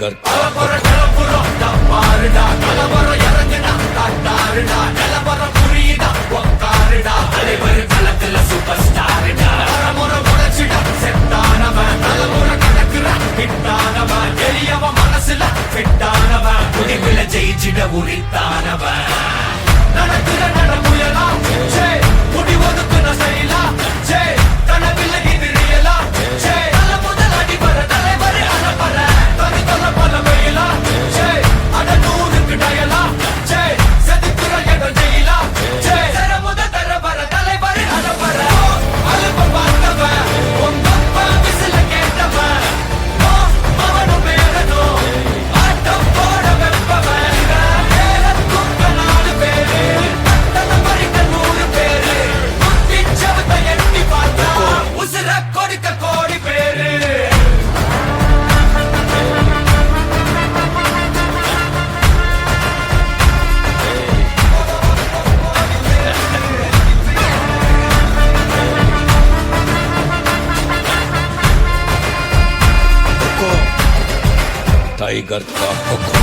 tiger மனசுல ஃபிட்டானவன் முடிவுல ஜெயிச்சிட உரித்தானவன் நடக்கிற நடமுயலா முடி ஒதுக்குன செயலா கனவில்லை இது ரியலா நல்ல முதல் அடிபர தலைவர் அனபர தனி தல பல வெயிலா அட நூறுக்கு டயலா செதுக்குற இடம் ஜெயிலா தர முத தர வர தலைவர் அனபர அலுப்ப பார்த்தவன் உங்கப்பா விசில கேட்டவன் அவனும் பேரனோ ஆட்டம் போட வெப்பவன் ஏலத்துக்க 4 பேரு தத்தன மறிக்க 100 பேரு குத்திச்சவத்தை எட்டி பார்த்தா உசுர கொடுக்க கோடி பேரு टाइगर का हुक्म